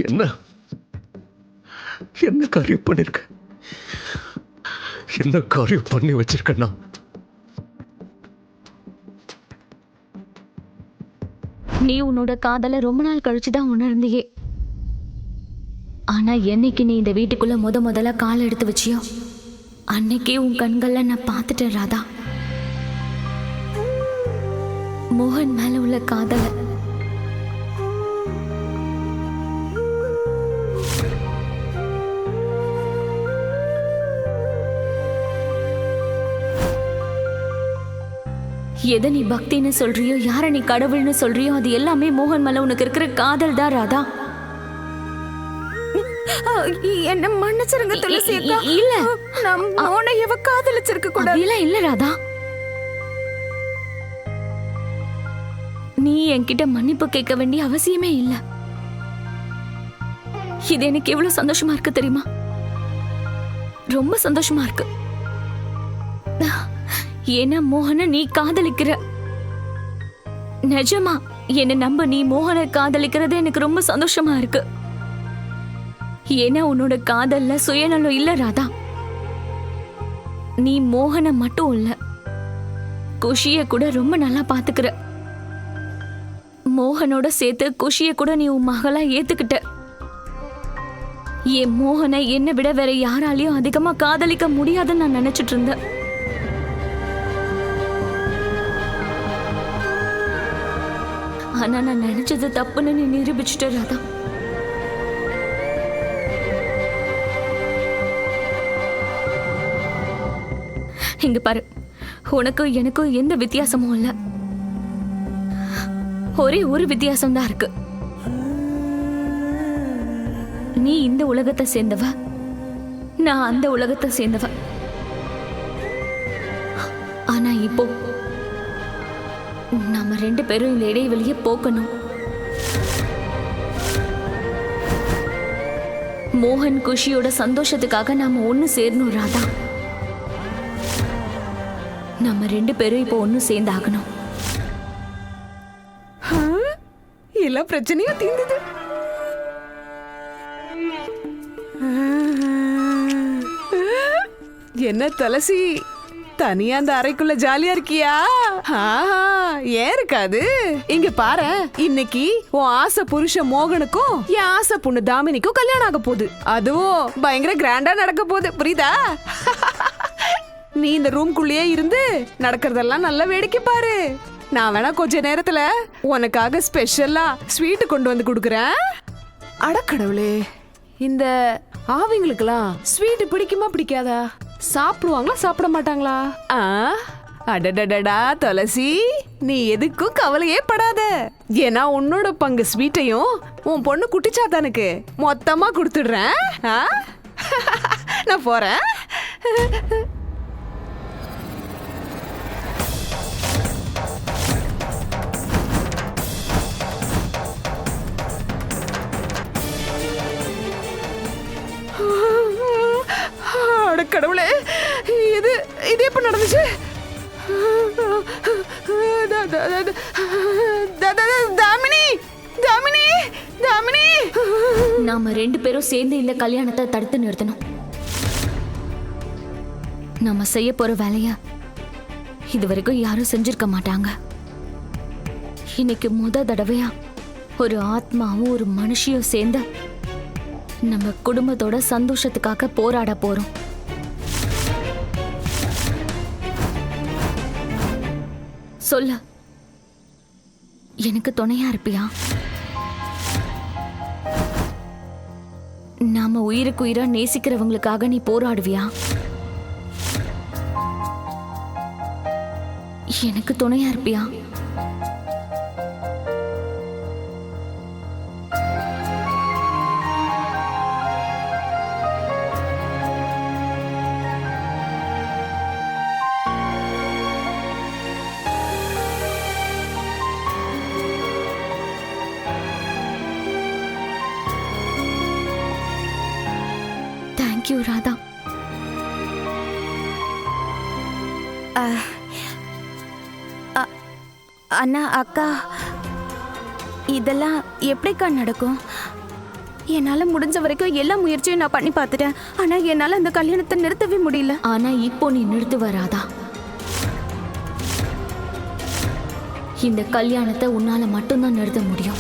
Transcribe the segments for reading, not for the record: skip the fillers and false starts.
என்ன என்ன காரியம் பண்ணிருக்க? என்ன காரியம் பண்ணி வச்சிருக்கேன்னா? நீ உன்னோட காதலை ரொம்ப நாள் கழிச்சுதான் உணர்ந்தியே. ஆனா என்னைக்கு நீ இந்த வீட்டுக்குள்ள முதல்ல கால் எடுத்து வச்சியோ அன்னைக்கே உன் கண்கள்ல நான் பார்த்துட்டேன் ராதா. மோகன் மேல உள்ள காதலை. எதை நீ பக்தின்னு சொல்றியோ, யார நீ கடவுள்னு சொல்றியோ, அது எல்லாமே மோகன் மேல உனக்கு இருக்கிற காதல் தான் ராதா. என்ன மன்னிச்சிருங்க துளசி அக்கா. இல்ல, நான் மோனையவ காதலிச்சிருக்க கூடாது. இல்ல இல்ல ராதா, நீ என்கிட்ட மன்னிப்பு கேட்க வேண்டிய அவசியமே இல்ல. இது எனக்கு எவ்வளவு சந்தோஷமா இருக்கு தெரியுமா? ரொம்ப சந்தோஷமா இருக்கு. ஏன்னா மோகனை நீ காதலிக்கிற. நிஜமா என்ன நம்ப, நீ மோகனை காதலிக்கிறது எனக்கு ரொம்ப சந்தோஷமா இருக்கு. ஏன்னா உன்னோட காதல்ல சுயநலம் இல்ல ராதா. நீ மோகனை மட்டும் இல்ல, குஷிய கூட ரொம்ப நல்லா பாத்துக்கிற. மோகனோட சேர்த்து குஷிய கூட நீ உன் மகளா ஏத்துக்கிட்ட. என் மோகனை என்னை விட வேற யாராலையும் அதிகமா காதலிக்க முடியாதுன்னு நான் நினைச்சிட்டு இருந்தேன். ஆனா நான் நினைச்சது தப்புன்னு நீ நிரூபிச்சுட்ட ராதா. இங்க பாரு, உனக்கும் எனக்கும் எந்த வித்தியாசமும் இல்ல. ஒரே ஒரு வித்தியாசம் தான் இருக்கு. நீ இந்த உலகத்தை சேர்ந்தவ, நான் அந்த உலகத்தை சேர்ந்தவ. ஆனா இப்போ நாம ரெண்டு பேரும் இந்த இடைவெளியை போக்கணும். மோகன் குஷியோட சந்தோஷத்துக்காக நாம ஒண்ணு சேரணும் ராதா. நம்ம ரெண்டு பேரும் இப்போ ஒண்ணு சேர்ந்தாகணும். எல்லா பிரச்சனையும் தீர்ந்தது. என்ன துளசி, தனியா அந்த அறைக்குள்ள ஜாலியா இருக்கியா? ஏன் இருக்காது? இங்க பாரு, இன்னைக்கு உன் ஆசை புருஷன் மோகனுக்கும் என் ஆசை பொண்ணு தாமினிக்கும் கல்யாணம் ஆக போகுது. அதுவும் பயங்கர கிராண்டா நடக்க போகுது, புரியுதா? நீ இந்த ரூம்குள்ளேயே இருந்து நடக்கிறதெல்லாம் நல்லா வேடிக்கை பாரு. நான் வேணா கொஞ்ச நேரத்துல உனக்காக ஸ்பெஷலா ஸ்வீட் கொண்டு வந்து கொடுக்குறேன். அடக்கடவுளே, இந்த ஆவிங்களுக்கெல்லாம் ஸ்வீட் பிடிக்குமா பிடிக்காதா? சாப்பிடுவாங்களா சாப்பிட மாட்டாங்களா? அடடடடா துளசி, நீ எதுக்கும் கவலையே படாத. ஏன்னா உன்னோட பங்கு ஸ்வீட்டையும் உன் பொண்ணு குட்டிச்சாத்தானுக்கு மொத்தமா கொடுத்துடுறேன். நான் போறேன். கடவுளே, இது இது எப்ப நடந்துச்சு? தாமினி, தாமினி, தாமினி. நாம ரெண்டு பேரும் சேர்ந்து இந்த கல்யாணத்தை தடுத்து நிறுத்தணும். நம்ம செய்ய போற வேலைய இதுவரைக்கும் யாரும் செஞ்சிருக்க மாட்டாங்க. இன்னைக்கு தடவையா ஒரு ஆத்மாவும் ஒரு மனுஷியும் சேர்ந்து நம்ம குடும்பத்தோட சந்தோஷத்துக்காக போராட போறோம். சொல்ல எனக்கு துணையா இருப்பியா? நாம உயிருக்கு உயிரா நேசிக்கிறவங்களுக்காக நீ போராடுவியா? எனக்கு துணையா இருப்பியா? தேங்க்யூ ராதா. அண்ணா அக்கா, இதெல்லாம் எப்படிக்கா நடக்கும்? என்னால முடிஞ்ச வரைக்கும் எல்லா முயற்சியும் நான் பண்ணி பார்த்துட்டேன். ஆனா என்னால அந்த கல்யாணத்தை நிறுத்தவே முடியல. ஆனா இப்போ நீ நிறுத்து வராதா? இந்த கல்யாணத்தை உன்னால மட்டும்தான் நிறுத்த முடியும்.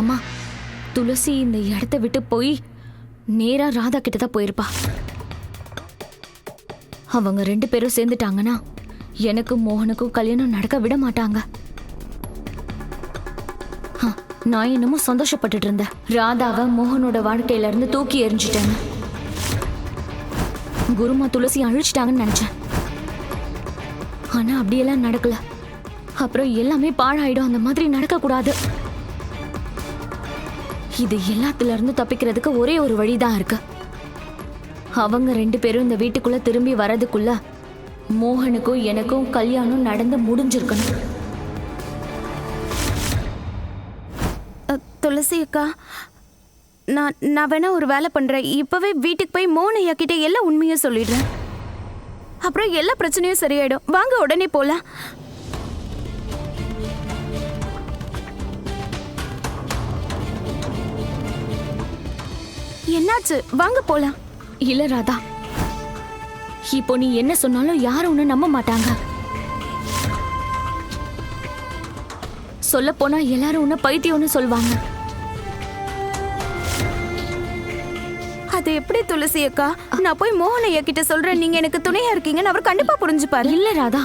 அம்மா, துளசி இந்த இடத்த விட்டு போய் நேரா ராதா கிட்ட தான் போயிருப்பா. அவங்க 2 பேரும் சேர்ந்துட்டாங்கன்னா எனக்கும் மோகனுக்கும் கல்யாணம் நடக்க விட மாட்டாங்க. நான் என்னமோ சந்தோஷப்பட்டுட்டு இருந்தேன். ராதாவை மோகனோட வாழ்க்கையில இருந்து தூக்கி எறிஞ்சிட்டேன்னு. குருமா துளசி அழிச்சிட்டாங்கன்னு நினைச்சேன். ஆனா அப்படியெல்லாம் நடக்கல. அப்புறம் எல்லாமே பாழாயிடும். அந்த மாதிரி நடக்க கூடாது. இது எல்லாத்துல இருந்து தப்பிக்கிறதுக்கு ஒரே ஒரு வழிதான் இருக்கு. அவங்க 2 பேரும் இந்த வீட்டுக்குள்ள திரும்பி வரதுக்குள்ள மோகனுக்கும் எனக்கும் கல்யாணம் நடந்து முடிஞ்சிருக்கணும். துளசி அக்கா, நான் வேணா ஒரு வேலை பண்றேன். இப்பவே வீட்டுக்கு போய் மோகன் ஐயா கிட்ட எல்லா உண்மையும் சொல்லிடுறேன். அப்புறம் எல்லா பிரச்சனையும் சரியாயிடும். வாங்க உடனே போலாம். என்னாச்சு? வாங்க போலாம். இல்ல ராதா, இப்போ நீ என்ன சொன்னாலும் யாரும் உன்னை நம்ப மாட்டாங்க. சொல்ல போனா எல்லாரும் உன்னை பைத்தியம்னு சொல்வாங்க. அது எப்படி துளசி அக்கா? நான் போய் மோகன் ஐயா கிட்ட சொல்றேன், நீங்க எனக்கு துணையா இருக்கீங்கன்னு அவர் கண்டிப்பா புரிஞ்சுப்பாரு. இல்ல ராதா,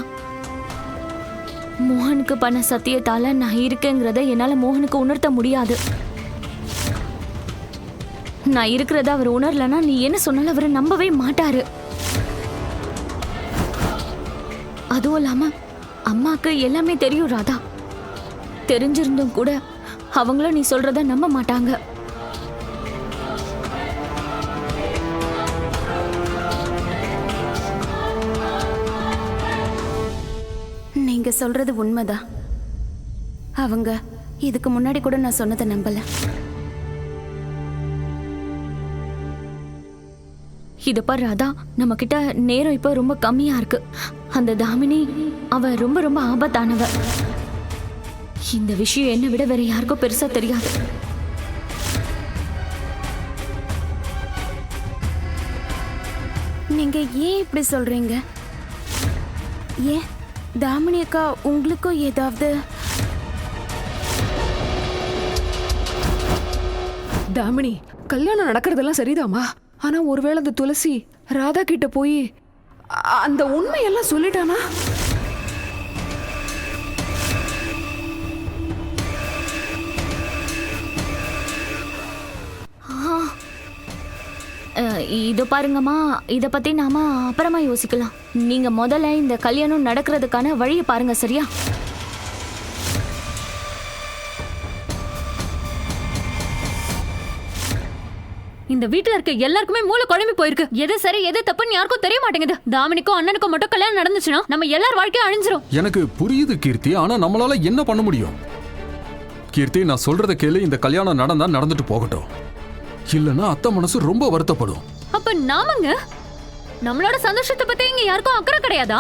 மோகனுக்கு பண்ண சத்தியத்தால நான் இருக்கேங்கிறத என்னால மோகனுக்கு உணர்த்த முடியாது. நான் இருக்கிறத அவர் உணரலன்னா நீ என்ன சொன்னாலும் அவர் நம்பவே மாட்டாரு. அதுவும் இல்லாம அம்மாக்கு எல்லாமே தெரியும் ராதா. தெரிஞ்சிருந்தும் கூட அவங்களும் நீ சொல்றத நம்ப மாட்டாங்க. நீங்க சொல்றது உண்மைதான். அவங்க இதுக்கு முன்னாடி கூட நான் சொன்னதை நம்பல. இத பாரு ராதா, நம்ம கிட்ட நேரம் இப்ப ரொம்ப கம்மியா இருக்கு. அந்த தாமினி அவ ரொம்ப ரொம்ப ஆபத்தானவ. இந்த விஷயம் என்னை விட வேற யாருக்கும் பெருசா தெரியாது. நீங்க ஏன் இப்படி சொல்றீங்க? ஏன் தாமினி அக்கா உங்களுக்கும் ஏதாவது? தாமினி, கல்யாணம் நடக்கிறதெல்லாம் சரிதாமா. ஆனா ஒருவேளை அந்த துளசி ராதா கிட்ட போய் அந்த உண்மையெல்லாம் சொல்லிட்டானா? இது பாருங்கம்மா, இத பத்தி நாம அப்புறமா யோசிக்கலாம். நீங்க முதல்ல இந்த கல்யாணம் நடக்கிறதுக்கான வழியை பாருங்க, சரியா? இந்த வீட்டுல இருக்க எல்லாருக்குமே மூளை குழம்பி போயிருக்கு. எது சரி எது தப்புன்னு யாருக்கும் தெரிய மாட்டேங்குது. தாமினிக்கும் அண்ணனுக்கும் மட்டும் கல்யாணம் நடந்துச்சுன்னா நம்ம எல்லார் வாழ்க்கையும் அழிஞ்சிரும். எனக்கு புரியுது கீர்த்தி, ஆனா நம்மளால என்ன பண்ண முடியும்? கீர்த்தி, நான் சொல்றத கேளு. இந்த கல்யாணம் நடந்தா நடந்துட்டு போகட்டும். இல்லனா அத்தை மனசு ரொம்ப வருத்தப்படும். அப்ப நாமங்க நம்மளோட சந்தோஷத்தை பத்தி இங்க யாருக்கும் அக்கறை கிடையாதா?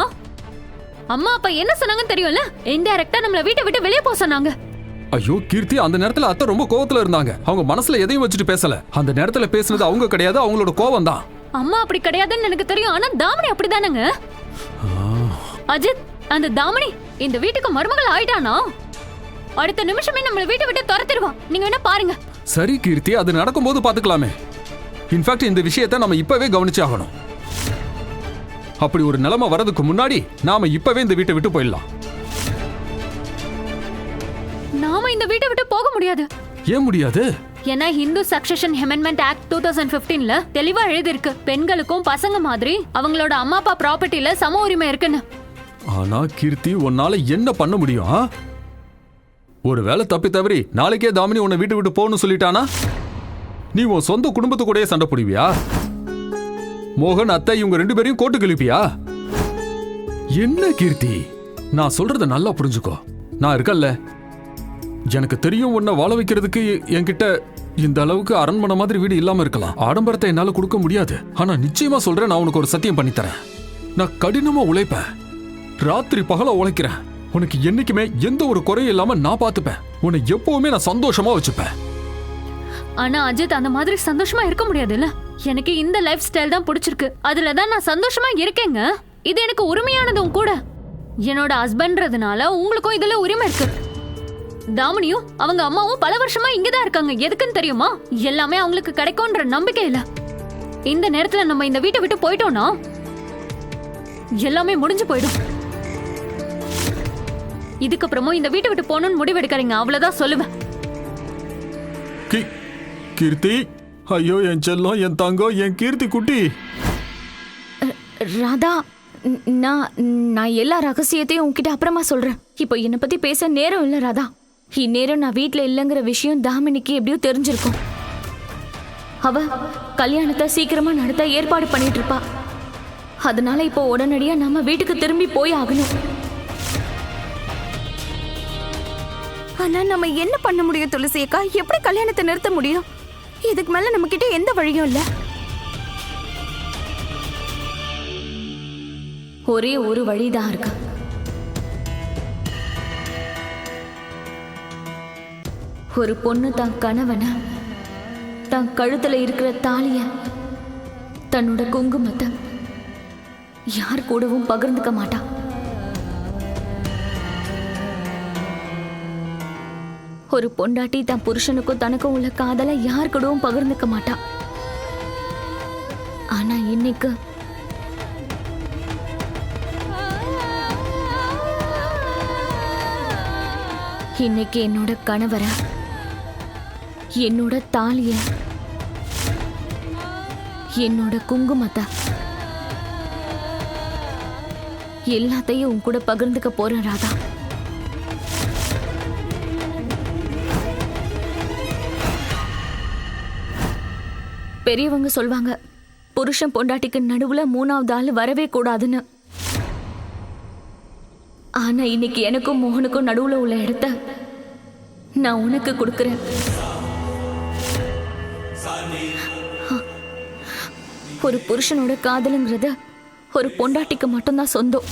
அம்மா அப்பா என்ன சொன்னாங்கன்னு தெரியும்ல. இன்டைரக்டா நம்மள வீட்டை விட்டு வெளியே போக சொன்னாங்க. ஐயோ கீர்த்தி, அந்த நேரத்துல அத்தை ரொம்ப கோவத்துல இருந்தாங்க. அவங்க மனசுல எதையும் வச்சுட்டு பேசல. அந்த நேரத்துல பேசுனது அவங்க கிடையாது, அவங்களோட கோவம் தான். அம்மா அப்படி கிடையாதுன்னு எனக்கு தெரியும். ஆனா தாமினி அப்படிதானங்க. அஜித், அந்த தாமினி இந்த வீட்டுக்கு மருமகள் ஆயிட்டானா அடுத்த நிமிஷமே நம்மள வீட்டை விட்டு துரத்திடுவா. நீங்க வேணா பாருங்க. சரி கீர்த்தி, அது நடக்கும்போது பாத்துக்கலாமே. இன்ஃபேக்ட் இந்த விஷயத்தை நம்ம இப்பவே கவனிச்சாகணும். அப்படி ஒரு நிலைமை வரதுக்கு முன்னாடி நாம இப்பவே இந்த வீட்டை விட்டு போயிடலாம். நாம இந்த வீட்டை விட்டு போக முடியாது. ஏன் முடியாது? ஏன்னா ஹிந்து சக்சஷன் அமெண்ட்மெண்ட் ஆக்ட் 2015ல தெளிவா எழுதிருக்கு, பெண்களுக்கும் பசங்க மாதிரி அவங்களோட அம்மா அப்பா ப்ராப்பர்ட்டில சம உரிமை இருக்குன்னு. ஆனா கீர்த்தி, உன்னால என்ன பண்ண முடியும்? ஒருவேளை தப்பி தவறி நாளைக்கே தாமினி உன்னை வீட்டு விட்டு போகணும்னு சொல்லிட்டானா நீ உன் சொந்த குடும்பத்து கூடயே சண்டை போடுவியா? மோகன் அத்தை இவங்க 2 பேரையும் கோட்டு கிழிப்பியா? என்ன கீர்த்தி, நான் சொல்றத நல்லா புரிஞ்சுக்கோ. நான் இருக்கல்ல, எனக்கு தெரியும் உன்னை வாழ வைக்கிறதுக்கு என்கிட்ட இந்த அளவுக்கு அரண்மனை மாதிரி வீடு இல்லாம இருக்கலாம். ஆடம்பரத்தை என்னால கொடுக்க முடியாது. ஆனா நிச்சயமா சொல்றேன், நான் உனக்கு ஒரு சத்தியம் பண்ணித்தரேன். நான் கடினமா உழைப்பேன், ராத்திரி பகல உழைக்கிறேன். உனக்கு என்னைக்குமே எந்த ஒரு குறையும் இல்லாம நான் பாத்துப்பேன். உன்னை எப்பவுமே நான் சந்தோஷமா வச்சுப்பேன். ஆனா அஜித், அந்த மாதிரி சந்தோஷமா இருக்க முடியாதுல்ல. எனக்கு இந்த லைஃப் ஸ்டைல் தான் பிடிச்சிருக்கு. அதுலதான் நான் சந்தோஷமா இருக்கேங்க. இது எனக்கு உரிமையானதும் கூட. என்னோட ஹஸ்பண்ட்றதுனால உங்களுக்கும் இதுல உரிமை இருக்கு. தாமினியும் அவங்க அம்மாவும் பல வருஷமா இங்கதான் இருக்காங்க. எதுக்குன்னு தெரியுமா? எல்லாமே அவங்களுக்கு கிடைக்கும்ன்ற நம்பிக்கை இல்ல. இந்த நேரத்துல நம்ம இந்த வீட்டை விட்டு போயிட்டோம்னா எல்லாமே முடிஞ்சு போயிடும். இதுக்கப்புறமும் இந்த வீட்டை விட்டு போகணும்னு முடிவெடுக்கிறீங்க, அவ்வளவுதான் சொல்லுவேன். கீர்த்தி, ஐயோ என் செல்லம், என் தங்கம், என் கீர்த்தி குட்டி. ராதா, நான் எல்லா ரகசியத்தையும் உன்கிட்ட அப்புறமா சொல்றேன். இப்போ என்னை பத்தி பேச நேரம் இல்லை ராதா. இந்நேரம் நான் வீட்டில் இல்லைங்கிற விஷயம் தாமினிக்கு எப்படியோ தெரிஞ்சிருக்கும். அவ கல்யாணத்தை சீக்கிரமா நடத்த ஏற்பாடு பண்ணிட்டு இருப்பா. அதனால இப்போ உடனடியா நம்ம வீட்டுக்கு திரும்பி போய் ஆகணும். ஆனா நம்ம என்ன பண்ண முடியும் துளசி அக்கா? எப்படி கல்யாணத்தை நிறுத்த முடியும்? இதுக்கு மேல நம்ம கிட்ட எந்த வழியும் இல்ல. ஒரே ஒரு வழிதான் இருக்கு. ஒரு பொண்ணு தன் கணவனை, தன் கழுத்துல இருக்கிற தாலிய, தன்னோட குங்குமத்தை யார் கூடவும் பகிர்ந்துக்க மாட்டா. ஒரு பொண்டாட்டி தன் புருஷனுக்கும் தனக்கும் உள்ள காதலை யார் கூடவும் பகிர்ந்துக்க மாட்டா. ஆனா இன்னைக்கு என்னோட கணவரை, என்னோட தாலிய, என்னோட குங்குமத்தை எல்லாத்தையும் உன் கூட பகிர்ந்துக்க போறேன் ராதா. பெரியவங்க சொல்வாங்க, புருஷன் பொண்டாட்டிக்கு நடுவுல 3வது ஆள் வரவே கூடாதுன்னு. ஆனா இன்னைக்கு எனக்கும் மோகனுக்கும் நடுவுல உள்ள இடத்த நான் உனக்கு கொடுக்கிறேன். ஒரு புருஷனோட காதலுங்கிறது ஒரு பொண்டாட்டிக்கு மட்டும்தான் சொந்தம்.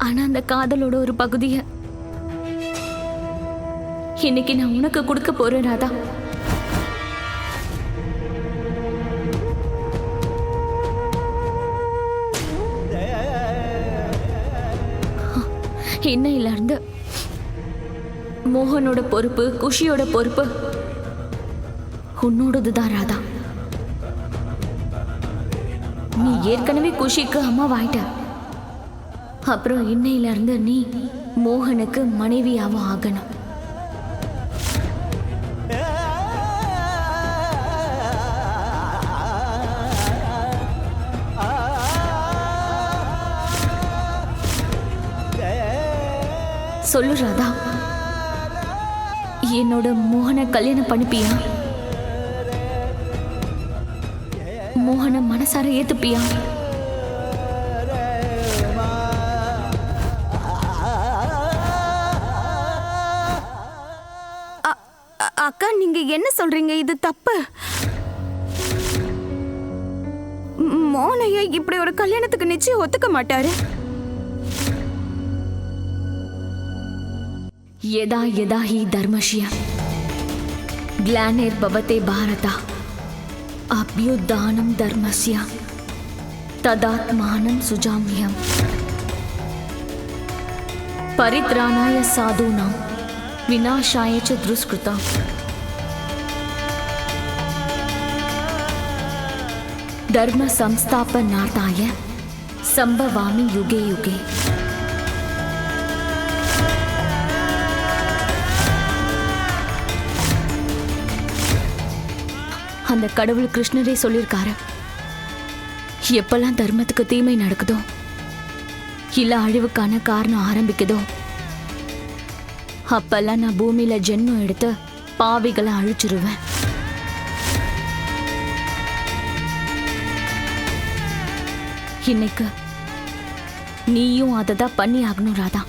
ஆனா அந்த காதலோட ஒரு பகுதிய இன்னைக்கு நான் உனக்கு கொடுக்க போறேன் ராதா. இன்னையில இருந்து மோகனோட பொறுப்பு, குஷியோட பொறுப்பு உன்னோடதுதான் ராதா. நீ ஏற்கனவே குஷிக்கு அம்மாவாயிட்ட. அப்புறம் இன்னையில இருந்து நீ மோகனுக்கு மனைவியாவும் ஆகணும். சொல்லு ராதா, என்னோட மோகனை கல்யாணம் பண்ணிப்பியா? மோகனை மனசார ஏத்துப்பியா? அக்கா, நீங்க என்ன சொல்றீங்க? இது தப்பு. மோனையா இப்படி ஒரு கல்யாணத்துக்கு நிச்சயம் ஒத்துக்க மாட்டாரு. यदा यदा हि धर्मस्य ग्लानिर्भवते भारत अभ्युत्थानं धर्मस्य तदात्मानं सुजाम्यहम्. परित्राणाय साधूनां विनाशाय च दुष्कृतां धर्म संस्थापनार्थाय संभवामि युगे युगे. அந்த கடவுள் கிருஷ்ணரே சொல்லியிருக்காரு, எப்பெல்லாம் தர்மத்துக்கு தீமை நடக்குதோ இல்ல அழிவுக்கான காரணம் ஆரம்பிக்குதோ அப்பெல்லாம் நான் பூமியில ஜென்மம் எடுத்து பாவிகளை அழிச்சிருவேன். இன்னைக்கு நீயும் அதை தான் பண்ணி ஆகணும் ராதா.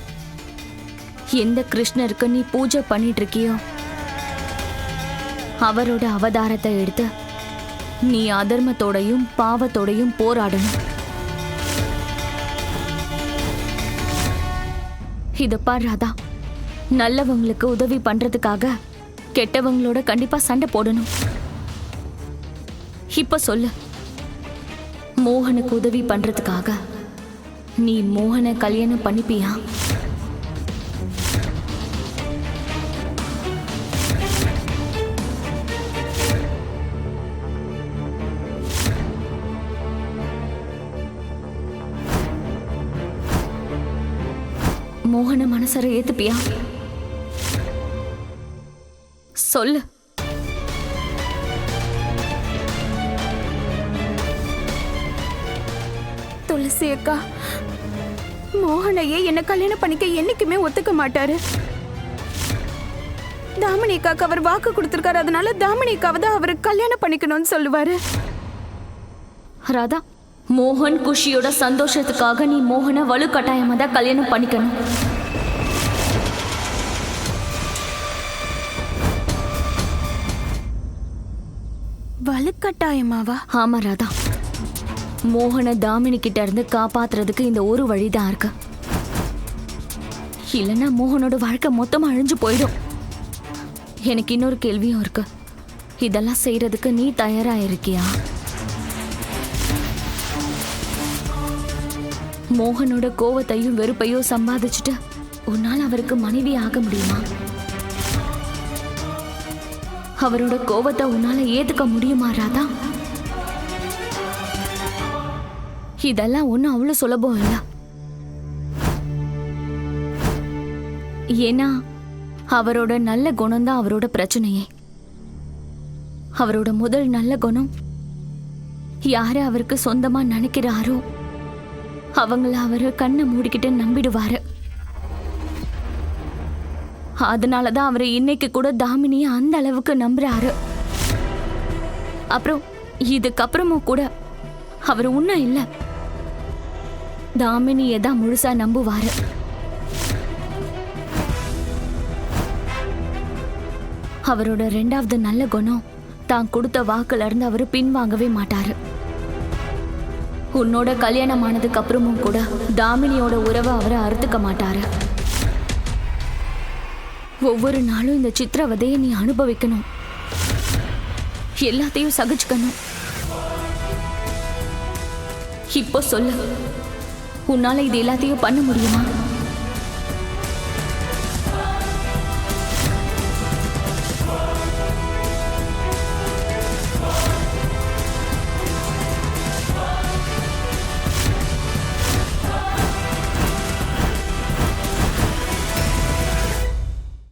எந்த கிருஷ்ணருக்கு நீ பூஜை பண்ணிட்டு இருக்கியோ அவரோட அவதாரத்தை எடுத்து நீ அதர்மத்தோடையும் பாவத்தோடையும் போராடணும். இத பார் ராதா, நல்லவங்களுக்கு உதவி பண்றதுக்காக கெட்டவங்களோட கண்டிப்பா சண்டை போடணும். இப்ப சொல்லு, மோகனுக்கு உதவி பண்றதுக்காக நீ மோகனை கல்யாணம் பண்ணிப்பியா? மோகன மனசர ஏத்துப்பியா? சொல்லு. துளசி அக்கா, மோகனையே என்ன கல்யாணம் பண்ணிக்க என்னைக்குமே ஒத்துக்க மாட்டாரு. தாமினி அக்காக்கு அவர் வாக்கு கொடுத்திருக்காரு, அதனால தாமினி அக்காவை தான் அவரு கல்யாணம் பண்ணிக்கணும்னு சொல்லுவாரு. ராதா, மோகன் குஷியோட சந்தோஷத்துக்காக நீ மோகனை வலுக்கட்டாயமா தான் கல்யாணம் பண்ணிக்கணும். வலுக்கட்டாயமாவா? ஆமா ராதா, மோகனை தாமினி கிட்ட இருந்து காப்பாத்துறதுக்கு இந்த ஒரு வழிதான் இருக்கு. இல்லைன்னா மோகனோட வாழ்க்கை மொத்தமா அழிஞ்சு போயிடும். எனக்கு இன்னொரு கேள்வியும் இருக்கு. இதெல்லாம் செய்யறதுக்கு நீ தயாரா இருக்கியா? மோகனோட கோவத்தையும் வெறுப்பையும் சம்பாதிச்சுட்டு உன்னால் அவருக்கு மனைவி ஆக முடியுமா? அவரோட கோவத்தை உன்னால ஏத்துக்க முடியுமா ராதா? இதெல்லாம் ஒன்னும் அவ்வளவு சுலபம் இல்ல. ஏன்னா அவரோட நல்ல குணம் தான் அவரோட பிரச்சனையே. அவரோட முதல் நல்ல குணம், யார அவருக்கு சொந்தமா நினைக்கிறாரோ அவங்கள அவரு கண்ணை மூடிக்கிட்டு நம்பிடுவாரு. அதனாலதான் அவரை இன்னைக்கு கூட தாமினிய அந்த அளவுக்கு நம்புறாரு. அப்புறம் இதுக்கப்புறமும் கூட அவர் உன்ன இல்ல, தாமினியை தான் முழுசா நம்புவாரு. அவரோட ரெண்டாவது நல்ல குணம், தான் கொடுத்த வாக்குல இருந்து அவரு பின்வாங்கவே மாட்டாரு. உன்னோட கல்யாணம் ஆனதுக்கு அப்புறமும் கூட தாமினியோட உறவை அவரை அறுத்துக்க மாட்டாரு. ஒவ்வொரு நாளும் இந்த சித்திரவதையை நீ அனுபவிக்கணும், எல்லாத்தையும் சகிச்சுக்கணும். இப்போ சொல்லு, உன்னால இது எல்லாத்தையும் பண்ண முடியுமா?